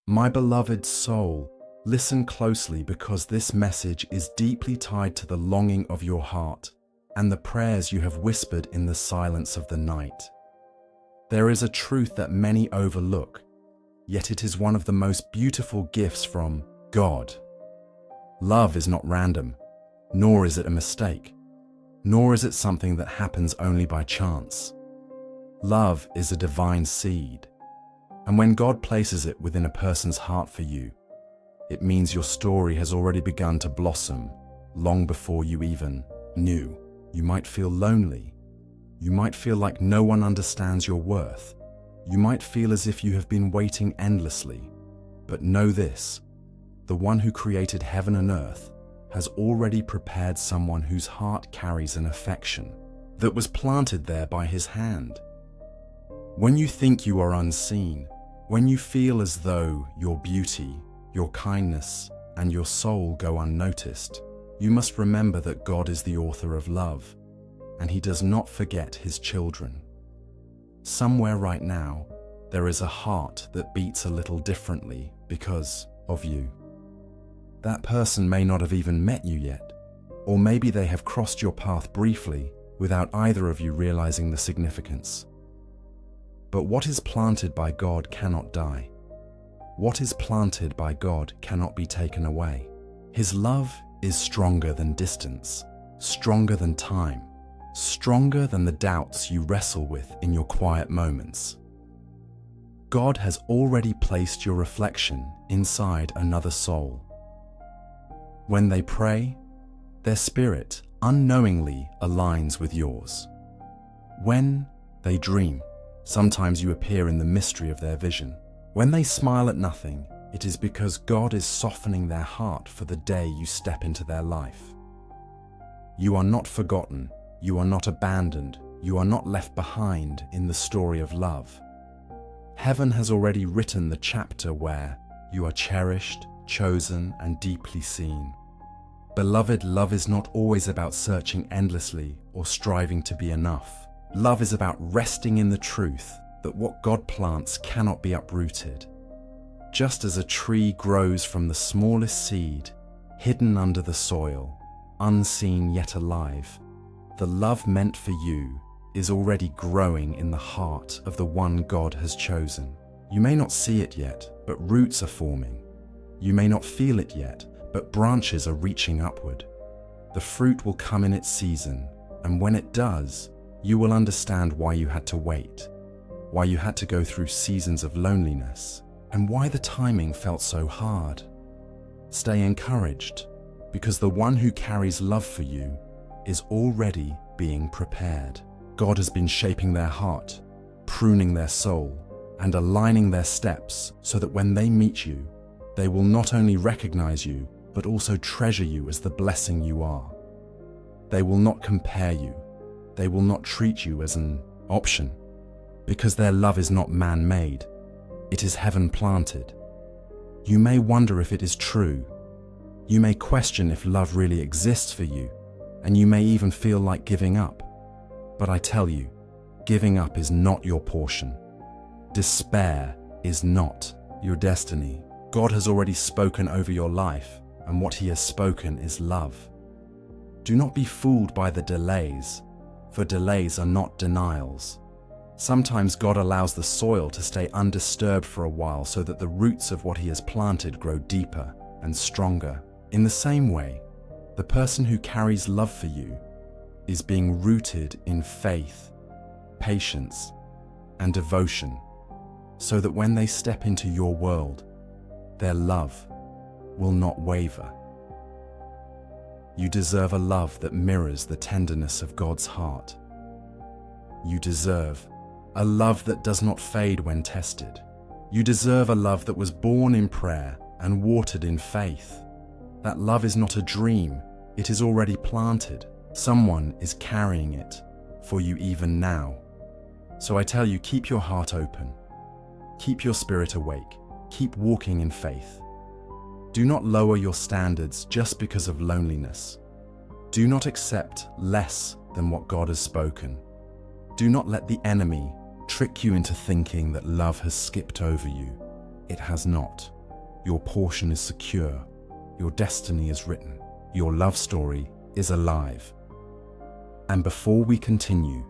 My beloved soul, listen closely because this message is deeply tied to the longing of your heart and the prayers you have whispered in the silence of the night. There is a truth that many overlook, yet it is one of the most beautiful gifts from God. Love is not random, nor is it a mistake, nor is it something that happens only by chance. Love is a divine seed, and when God places it within a person's heart for you, it means your story has already begun to blossom long before you even knew. You might feel lonely. You might feel like no one understands your worth. You might feel as if you have been waiting endlessly. But know this, the one who created heaven and earth has already prepared someone whose heart carries an affection that was planted there by his hand. When you think you are unseen, when you feel as though your beauty, your kindness, and your soul go unnoticed, you must remember that God is the author of love, and He does not forget His children. Somewhere right now, there is a heart that beats a little differently because of you. That person may not have even met you yet, or maybe they have crossed your path briefly without either of you realizing the significance. But what is planted by God cannot die. What is planted by God cannot be taken away. His love is stronger than distance, stronger than time, stronger than the doubts you wrestle with in your quiet moments. God has already placed your reflection inside another soul. When they pray, their spirit unknowingly aligns with yours. When they dream, sometimes you appear in the mystery of their vision. When they smile at nothing, it is because God is softening their heart for the day you step into their life. You are not forgotten, you are not abandoned, you are not left behind in the story of love. Heaven has already written the chapter where you are cherished, chosen, and deeply seen. Beloved, love is not always about searching endlessly or striving to be enough. Love is about resting in the truth that what God plants cannot be uprooted. Just as a tree grows from the smallest seed, hidden under the soil, unseen yet alive, the love meant for you is already growing in the heart of the one God has chosen. You may not see it yet, but roots are forming. You may not feel it yet, but branches are reaching upward. The fruit will come in its season, and when it does, you will understand why you had to wait, why you had to go through seasons of loneliness, and why the timing felt so hard. Stay encouraged, because the one who carries love for you is already being prepared. God has been shaping their heart, pruning their soul, and aligning their steps so that when they meet you, they will not only recognize you, but also treasure you as the blessing you are. They will not compare you. They will not treat you as an option, because their love is not man-made. It is heaven-planted. You may wonder if it is true. You may question if love really exists for you, and you may even feel like giving up. But I tell you, giving up is not your portion. Despair is not your destiny. God has already spoken over your life, and what He has spoken is love. Do not be fooled by the delays, for delays are not denials. Sometimes God allows the soil to stay undisturbed for a while so that the roots of what He has planted grow deeper and stronger. In the same way, the person who carries love for you is being rooted in faith, patience, and devotion, so that when they step into your world, their love will not waver. You deserve a love that mirrors the tenderness of God's heart. You deserve a love that does not fade when tested. You deserve a love that was born in prayer and watered in faith. That love is not a dream, it is already planted. Someone is carrying it for you even now. So I tell you, keep your heart open. Keep your spirit awake. Keep walking in faith. Do not lower your standards just because of loneliness. Do not accept less than what God has spoken. Do not let the enemy trick you into thinking that love has skipped over you. It has not. Your portion is secure. Your destiny is written. Your love story is alive. And before we continue,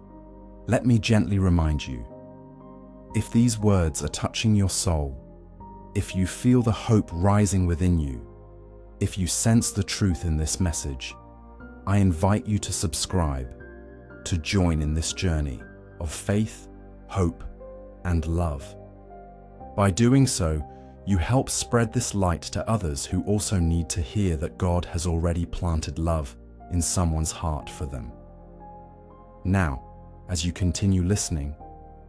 let me gently remind you, if these words are touching your soul, if you feel the hope rising within you, if you sense the truth in this message, I invite you to subscribe, to join in this journey of faith, hope, and love. By doing so, you help spread this light to others who also need to hear that God has already planted love in someone's heart for them. Now, as you continue listening,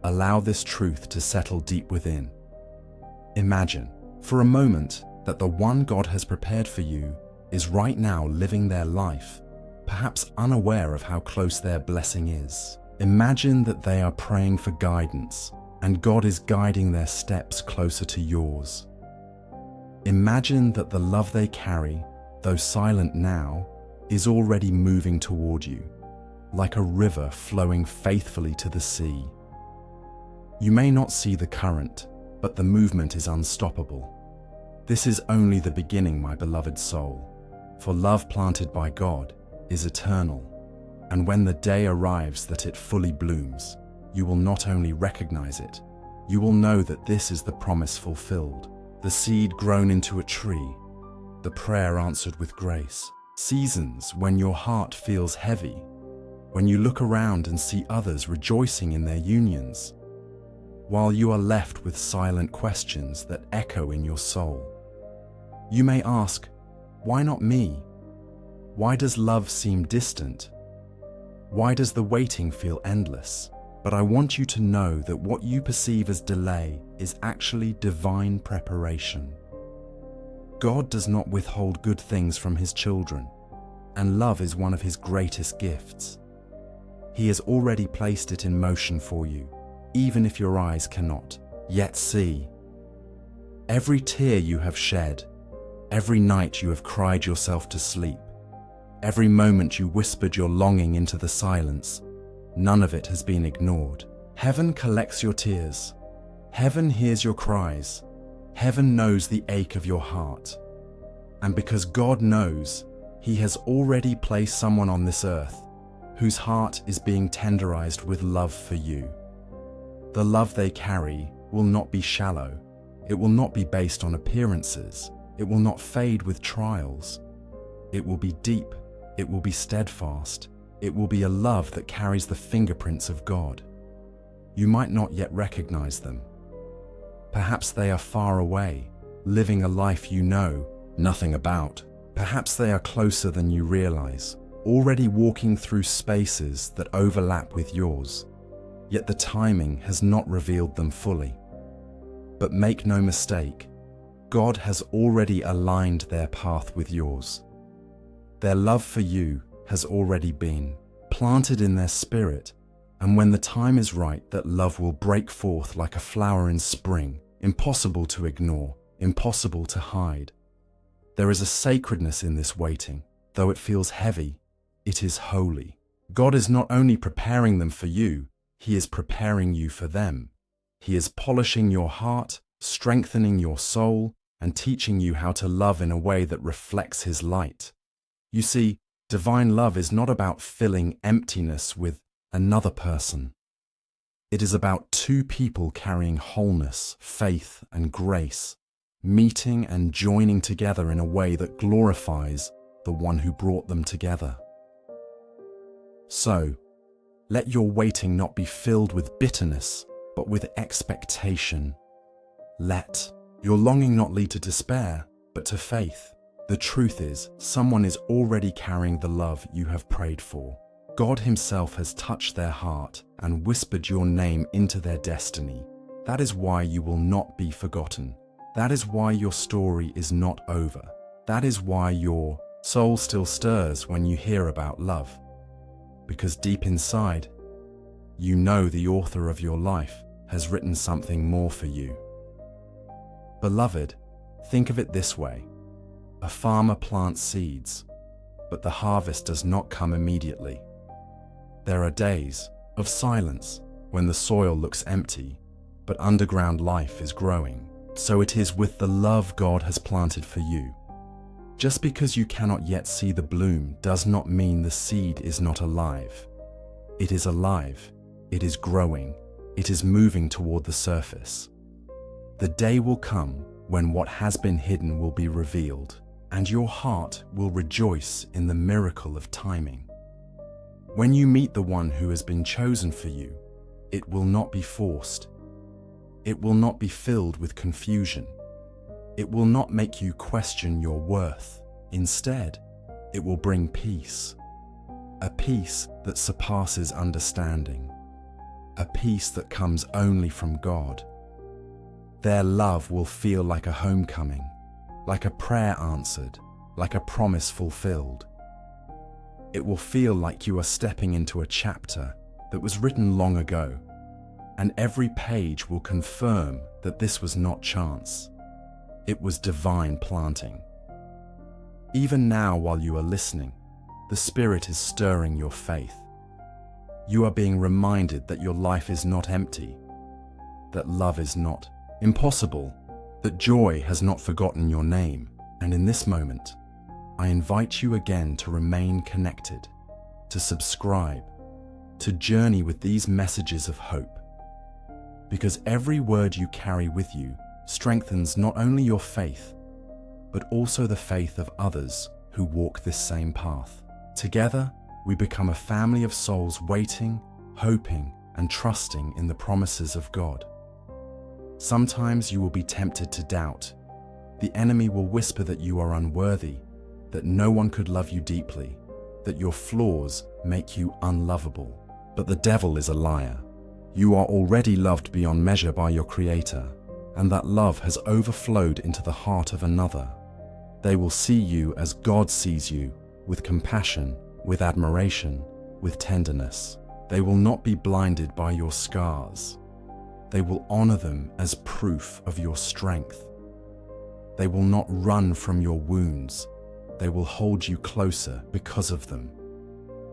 allow this truth to settle deep within. Imagine, for a moment, that the one God has prepared for you is right now living their life, perhaps unaware of how close their blessing is. Imagine that they are praying for guidance, and God is guiding their steps closer to yours. Imagine that the love they carry, though silent now, is already moving toward you, like a river flowing faithfully to the sea. You may not see the current, but the movement is unstoppable. This is only the beginning, my beloved soul, for love planted by God is eternal, and when the day arrives that it fully blooms, you will not only recognize it, you will know that this is the promise fulfilled, the seed grown into a tree, the prayer answered with grace. Seasons when your heart feels heavy, when you look around and see others rejoicing in their unions, while you are left with silent questions that echo in your soul. You may ask, why not me? Why does love seem distant? Why does the waiting feel endless? But I want you to know that what you perceive as delay is actually divine preparation. God does not withhold good things from his children, and love is one of his greatest gifts. He has already placed it in motion for you, even if your eyes cannot yet see. Every tear you have shed, every night you have cried yourself to sleep, every moment you whispered your longing into the silence, none of it has been ignored. Heaven collects your tears. Heaven hears your cries. Heaven knows the ache of your heart. And because God knows, he has already placed someone on this earth whose heart is being tenderized with love for you. The love they carry will not be shallow. It will not be based on appearances. It will not fade with trials. It will be deep. It will be steadfast. It will be a love that carries the fingerprints of God. You might not yet recognize them. Perhaps they are far away, living a life you know nothing about. Perhaps they are closer than you realize, already walking through spaces that overlap with yours. Yet the timing has not revealed them fully. But make no mistake, God has already aligned their path with yours. Their love for you has already been planted in their spirit, and when the time is right, that love will break forth like a flower in spring, impossible to ignore, impossible to hide. There is a sacredness in this waiting. Though it feels heavy, it is holy. God is not only preparing them for you, he is preparing you for them. He is polishing your heart, strengthening your soul, and teaching you how to love in a way that reflects his light. You see, divine love is not about filling emptiness with another person. It is about two people carrying wholeness, faith, and grace, meeting and joining together in a way that glorifies the one who brought them together. So, let your waiting not be filled with bitterness, but with expectation. Let your longing not lead to despair, but to faith. The truth is, someone is already carrying the love you have prayed for. God himself has touched their heart and whispered your name into their destiny. That is why you will not be forgotten. That is why your story is not over. That is why your soul still stirs when you hear about love. Because deep inside, you know the author of your life has written something more for you. Beloved, think of it this way. A farmer plants seeds, but the harvest does not come immediately. There are days of silence when the soil looks empty, but underground life is growing. So it is with the love God has planted for you. Just because you cannot yet see the bloom does not mean the seed is not alive. It is alive, it is growing, it is moving toward the surface. The day will come when what has been hidden will be revealed, and your heart will rejoice in the miracle of timing. When you meet the one who has been chosen for you, it will not be forced. It will not be filled with confusion. It will not make you question your worth. Instead, it will bring peace. A peace that surpasses understanding. A peace that comes only from God. Their love will feel like a homecoming, like a prayer answered, like a promise fulfilled. It will feel like you are stepping into a chapter that was written long ago, and every page will confirm that this was not chance. It was divine planting. Even now, while you are listening, the Spirit is stirring your faith. You are being reminded that your life is not empty, that love is not impossible, that joy has not forgotten your name. And in this moment, I invite you again to remain connected, to subscribe, to journey with these messages of hope. Because every word you carry with you strengthens not only your faith, but also the faith of others who walk this same path. Together, we become a family of souls waiting, hoping, and trusting in the promises of God. Sometimes you will be tempted to doubt. The enemy will whisper that you are unworthy, that no one could love you deeply, that your flaws make you unlovable. But the devil is a liar. You are already loved beyond measure by your Creator, and that love has overflowed into the heart of another. They will see you as God sees you, with compassion, with admiration, with tenderness. They will not be blinded by your scars. They will honor them as proof of your strength. They will not run from your wounds. They will hold you closer because of them.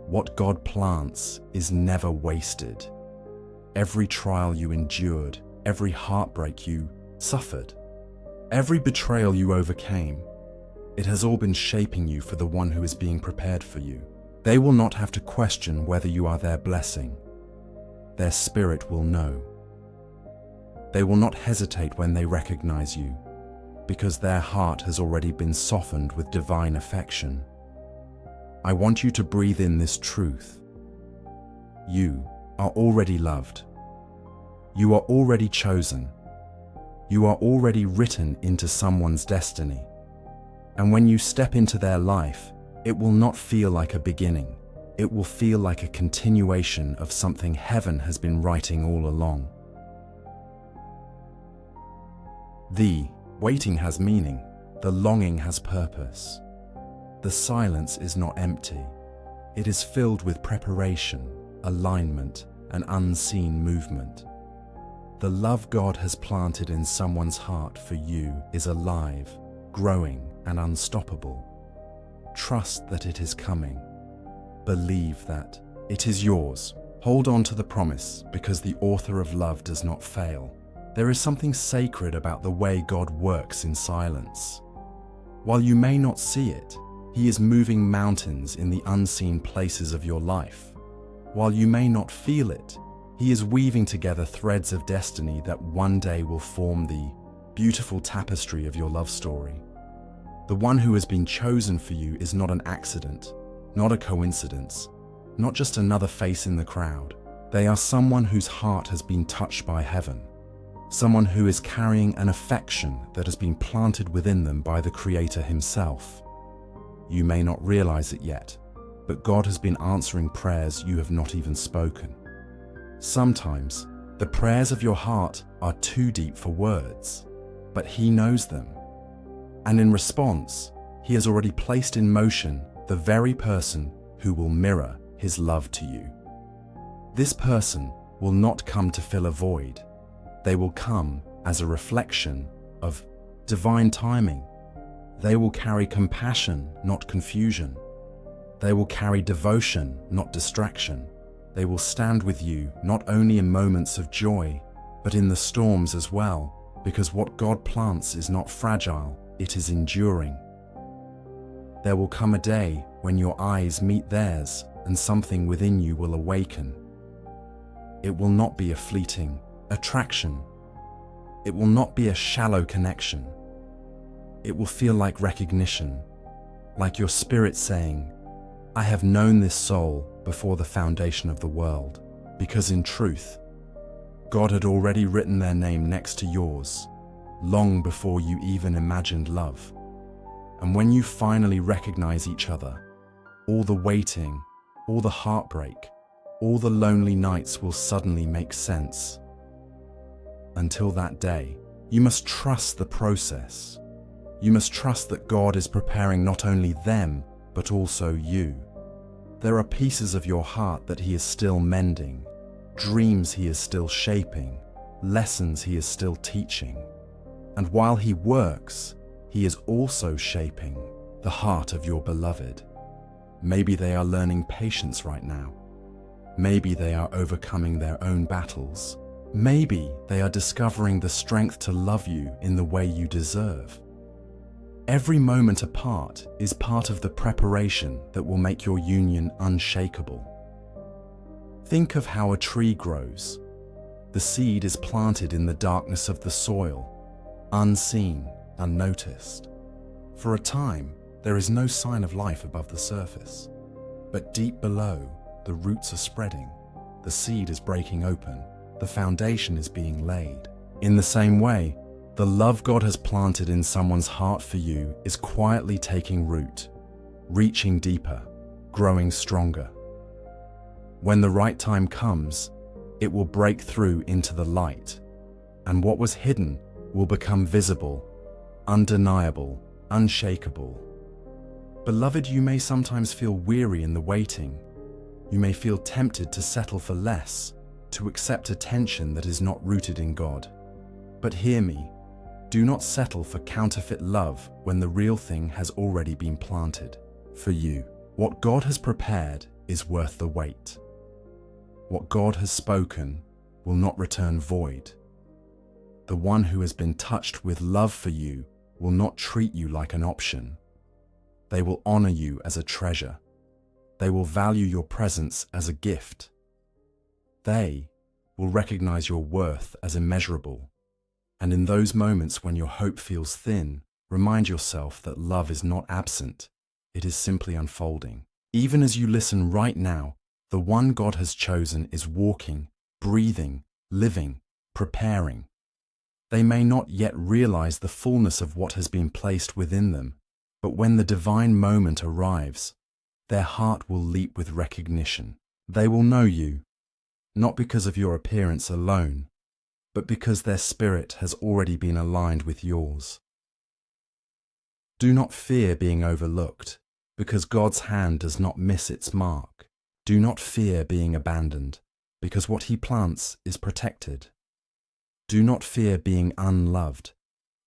What God plants is never wasted. Every trial you endured, every heartbreak you suffered, every betrayal you overcame, it has all been shaping you for the one who is being prepared for you. They will not have to question whether you are their blessing. Their spirit will know. They will not hesitate when they recognize you, because their heart has already been softened with divine affection. I want you to breathe in this truth. You are already loved. You are already chosen. You are already written into someone's destiny. And when you step into their life, it will not feel like a beginning. It will feel like a continuation of something heaven has been writing all along. The waiting has meaning. The longing has purpose. The silence is not empty. It is filled with preparation, alignment, and unseen movement. The love God has planted in someone's heart for you is alive, growing, and unstoppable. Trust that it is coming. Believe that it is yours. Hold on to the promise, because the author of love does not fail. There is something sacred about the way God works in silence. While you may not see it, He is moving mountains in the unseen places of your life. While you may not feel it, He is weaving together threads of destiny that one day will form the beautiful tapestry of your love story. The one who has been chosen for you is not an accident, not a coincidence, not just another face in the crowd. They are someone whose heart has been touched by heaven, someone who is carrying an affection that has been planted within them by the Creator Himself. You may not realize it yet, but God has been answering prayers you have not even spoken. Sometimes, the prayers of your heart are too deep for words, but He knows them. And in response, He has already placed in motion the very person who will mirror His love to you. This person will not come to fill a void. They will come as a reflection of divine timing. They will carry compassion, not confusion. They will carry devotion, not distraction. They will stand with you not only in moments of joy, but in the storms as well, because what God plants is not fragile, it is enduring. There will come a day when your eyes meet theirs and something within you will awaken. It will not be a fleeting attraction. It will not be a shallow connection. It will feel like recognition, like your spirit saying, I have known this soul before the foundation of the world, because in truth, God had already written their name next to yours, long before you even imagined love. And when you finally recognize each other, all the waiting, all the heartbreak, all the lonely nights will suddenly make sense. Until that day, you must trust the process. You must trust that God is preparing not only them, but also you. There are pieces of your heart that He is still mending, dreams He is still shaping, lessons He is still teaching. And while He works, He is also shaping the heart of your beloved. Maybe they are learning patience right now. Maybe they are overcoming their own battles. Maybe they are discovering the strength to love you in the way you deserve. Every moment apart is part of the preparation that will make your union unshakable. Think of how a tree grows. The seed is planted in the darkness of the soil, unseen, unnoticed. For a time, there is no sign of life above the surface. But deep below, the roots are spreading, the seed is breaking open, the foundation is being laid. In the same way, the love God has planted in someone's heart for you is quietly taking root, reaching deeper, growing stronger. When the right time comes, it will break through into the light, and what was hidden will become visible, undeniable, unshakable. Beloved, you may sometimes feel weary in the waiting. You may feel tempted to settle for less, to accept attention that is not rooted in God. But hear me, do not settle for counterfeit love when the real thing has already been planted for you. What God has prepared is worth the wait. What God has spoken will not return void. The one who has been touched with love for you will not treat you like an option. They will honor you as a treasure. They will value your presence as a gift. They will recognize your worth as immeasurable. And in those moments when your hope feels thin, remind yourself that love is not absent. It is simply unfolding. Even as you listen right now, the one God has chosen is walking, breathing, living, preparing. They may not yet realize the fullness of what has been placed within them, but when the divine moment arrives, their heart will leap with recognition. They will know you, not because of your appearance alone, but because their spirit has already been aligned with yours. Do not fear being overlooked, because God's hand does not miss its mark. Do not fear being abandoned, because what He plants is protected. Do not fear being unloved,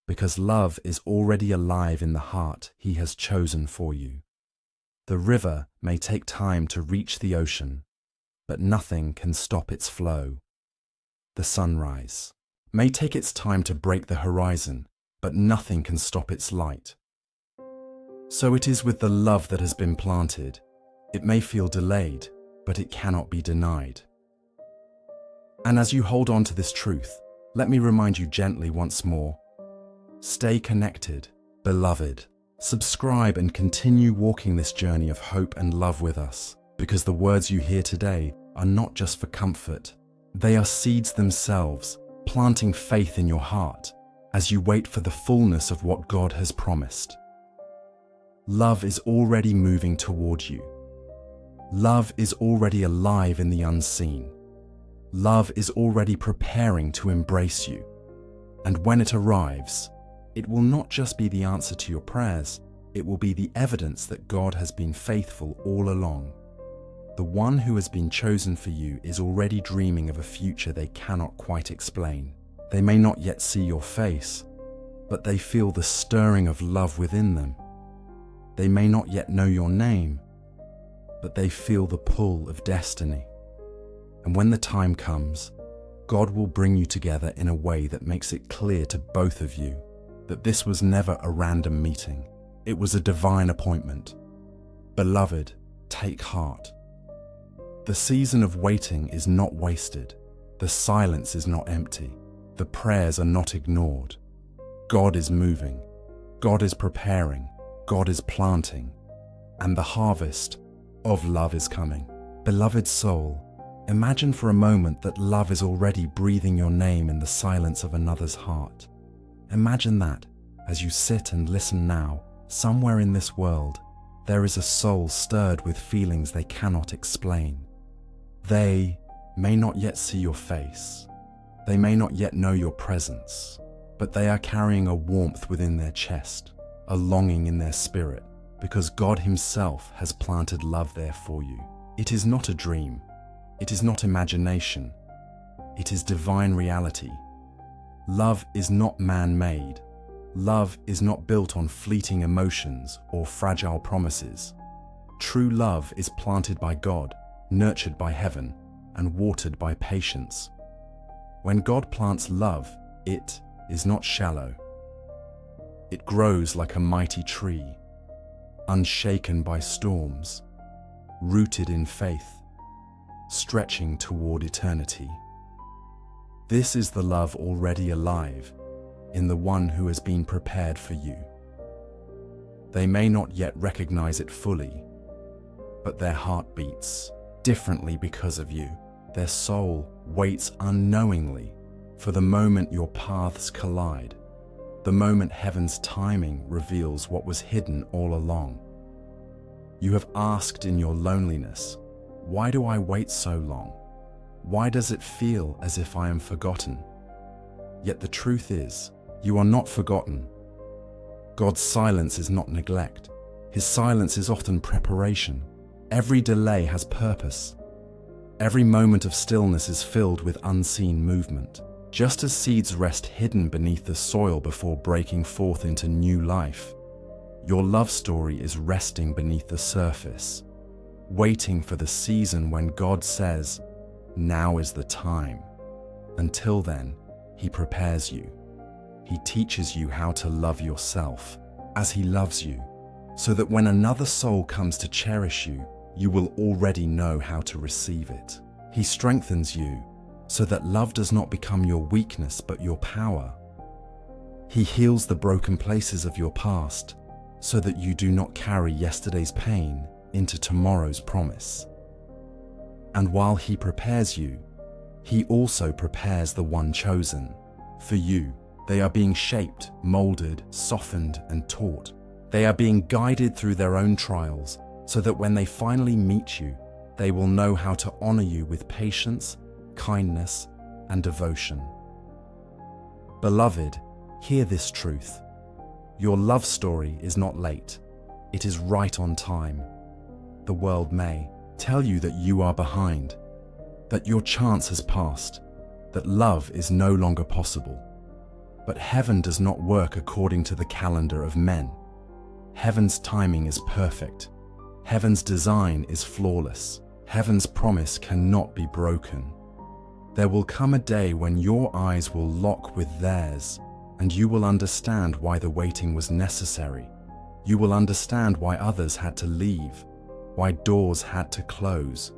because love is already alive in the heart He has chosen for you. The river may take time to reach the ocean, but nothing can stop its flow. The sunrise may take its time to break the horizon, but nothing can stop its light. So it is with the love that has been planted. It may feel delayed, but it cannot be denied. And as you hold on to this truth, let me remind you gently once more. Stay connected, beloved. Subscribe and continue walking this journey of hope and love with us, because the words you hear today are not just for comfort. They are seeds themselves, planting faith in your heart as you wait for the fullness of what God has promised. Love is already moving toward you. Love is already alive in the unseen. Love is already preparing to embrace you. And when it arrives, it will not just be the answer to your prayers, it will be the evidence that God has been faithful all along. The one who has been chosen for you is already dreaming of a future they cannot quite explain. They may not yet see your face, but they feel the stirring of love within them. They may not yet know your name, but they feel the pull of destiny. And when the time comes, God will bring you together in a way that makes it clear to both of you that this was never a random meeting. It was a divine appointment. Beloved, take heart. The season of waiting is not wasted. The silence is not empty. The prayers are not ignored. God is moving. God is preparing. God is planting. And the harvest of love is coming. Beloved soul, imagine for a moment that love is already breathing your name in the silence of another's heart. Imagine that, as you sit and listen now, somewhere in this world, there is a soul stirred with feelings they cannot explain. They may not yet see your face. They may not yet know your presence, but they are carrying a warmth within their chest, a longing in their spirit, because God Himself has planted love there for you. It is not a dream. It is not imagination. It is divine reality. Love is not man-made. Love is not built on fleeting emotions or fragile promises. True love is planted by God, nurtured by heaven, and watered by patience. When God plants love, it is not shallow. It grows like a mighty tree, unshaken by storms, rooted in faith, stretching toward eternity. This is the love already alive in the one who has been prepared for you. They may not yet recognize it fully, but their heart beats differently because of you. Their soul waits unknowingly for the moment your paths collide, the moment heaven's timing reveals what was hidden all along. You have asked in your loneliness, "Why do I wait so long? Why does it feel as if I am forgotten?" Yet the truth is, you are not forgotten. God's silence is not neglect. His silence is often preparation. Every delay has purpose. Every moment of stillness is filled with unseen movement. Just as seeds rest hidden beneath the soil before breaking forth into new life, your love story is resting beneath the surface, waiting for the season when God says, "Now is the time." Until then, He prepares you. He teaches you how to love yourself as He loves you, so that when another soul comes to cherish you, you will already know how to receive it. He strengthens you so that love does not become your weakness but your power. He heals the broken places of your past so that you do not carry yesterday's pain into tomorrow's promise. And while He prepares you, He also prepares the one chosen. For you, they are being shaped, molded, softened, and taught. They are being guided through their own trials so that when they finally meet you, they will know how to honor you with patience, kindness, and devotion. Beloved, hear this truth. Your love story is not late. It is right on time. The world may tell you that you are behind, that your chance has passed, that love is no longer possible. But heaven does not work according to the calendar of men. Heaven's timing is perfect. Heaven's design is flawless. Heaven's promise cannot be broken. There will come a day when your eyes will lock with theirs, and you will understand why the waiting was necessary. You will understand why others had to leave, why doors had to close,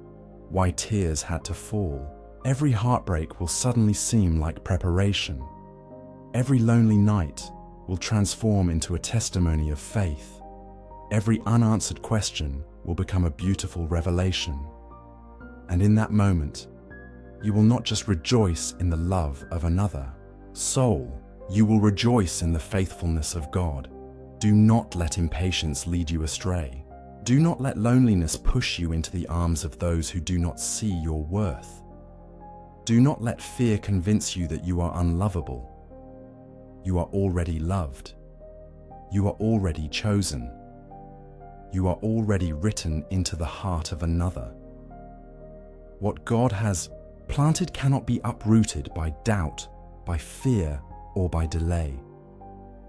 why tears had to fall. Every heartbreak will suddenly seem like preparation. Every lonely night will transform into a testimony of faith. Every unanswered question will become a beautiful revelation. And in that moment, you will not just rejoice in the love of another soul, you will rejoice in the faithfulness of God. Do not let impatience lead you astray. Do not let loneliness push you into the arms of those who do not see your worth. Do not let fear convince you that you are unlovable. You are already loved. You are already chosen. You are already written into the heart of another. What God has planted cannot be uprooted by doubt, by fear, or by delay.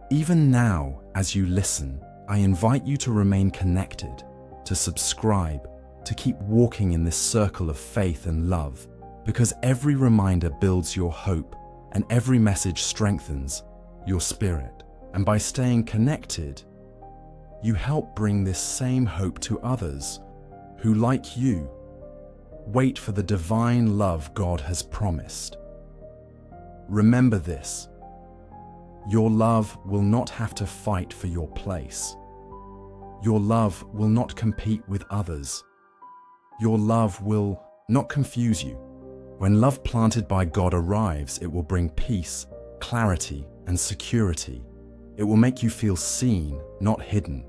Even now, as you listen, I invite you to remain connected, to subscribe, to keep walking in this circle of faith and love, Because every reminder builds your hope, and every message strengthens your spirit. And by staying connected, you help bring this same hope to others who, like you, wait for the divine love God has promised. Remember this: your love will not have to fight for your place. Your love will not compete with others. Your love will not confuse you. When love planted by God arrives, it will bring peace, clarity, and security. It will make you feel seen, not hidden.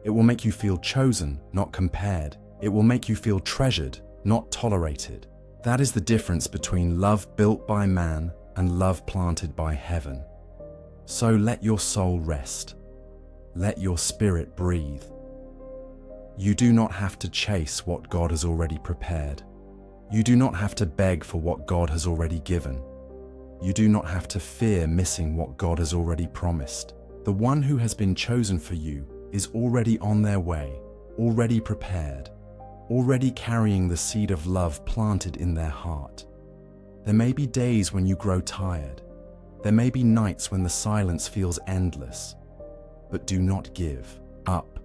It will make you feel chosen, not compared. It will make you feel treasured, not tolerated. That is the difference between love built by man and love planted by heaven. So let your soul rest. Let your spirit breathe. You do not have to chase what God has already prepared. You do not have to beg for what God has already given. You do not have to fear missing what God has already promised. The one who has been chosen for you is already on their way, already prepared, already carrying the seed of love planted in their heart. There may be days when you grow tired. There may be nights when the silence feels endless. But do not give up.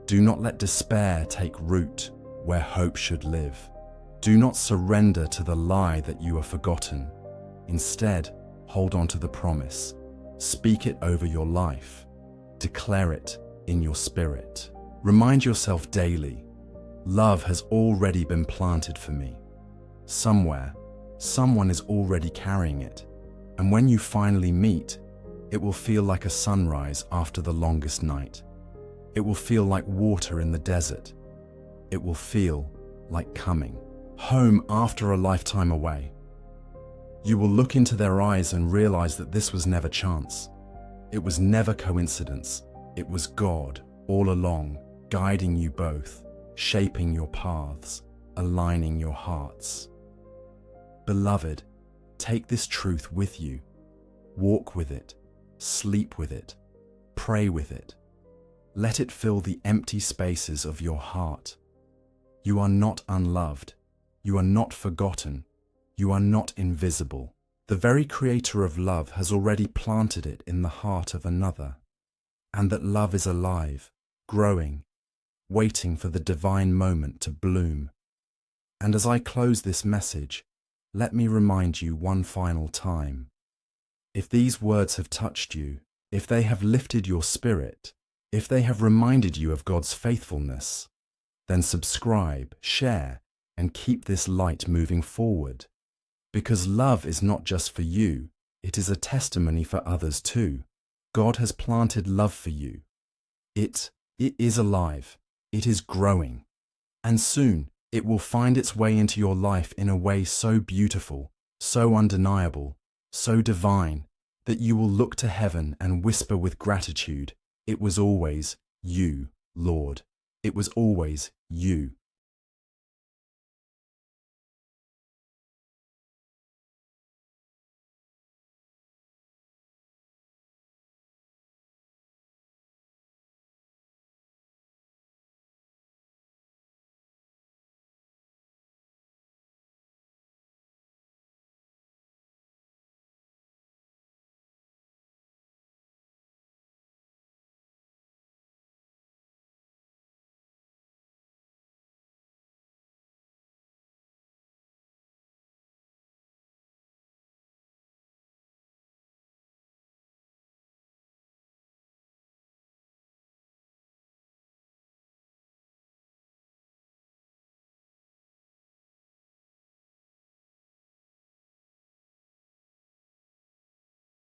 Do not let despair take root where hope should live. Do not surrender to the lie that you are forgotten. Instead, hold on to the promise. Speak it over your life. Declare it in your spirit. Remind yourself daily, love has already been planted for me. Somewhere, someone is already carrying it. And when you finally meet, it will feel like a sunrise after the longest night. It will feel like water in the desert. It will feel like coming home after a lifetime away. You will look into their eyes and realize that this was never chance. It was never coincidence. It was God all along, guiding you both, shaping your paths, aligning your hearts. Beloved, take this truth with you. Walk with it, sleep with it, pray with it. Let it fill the empty spaces of your heart. You are not unloved. You are not forgotten. You are not invisible. The very creator of love has already planted it in the heart of another. And that love is alive, growing, waiting for the divine moment to bloom. And as I close this message, let me remind you one final time. If these words have touched you, if they have lifted your spirit, if they have reminded you of God's faithfulness, then subscribe, share, and keep this light moving forward. Because love is not just for you, it is a testimony for others too. God has planted love for you. It is alive. It is growing. And soon it will find its way into your life in a way so beautiful, so undeniable, so divine, that you will look to heaven and whisper with gratitude, "It was always you, Lord. It was always you."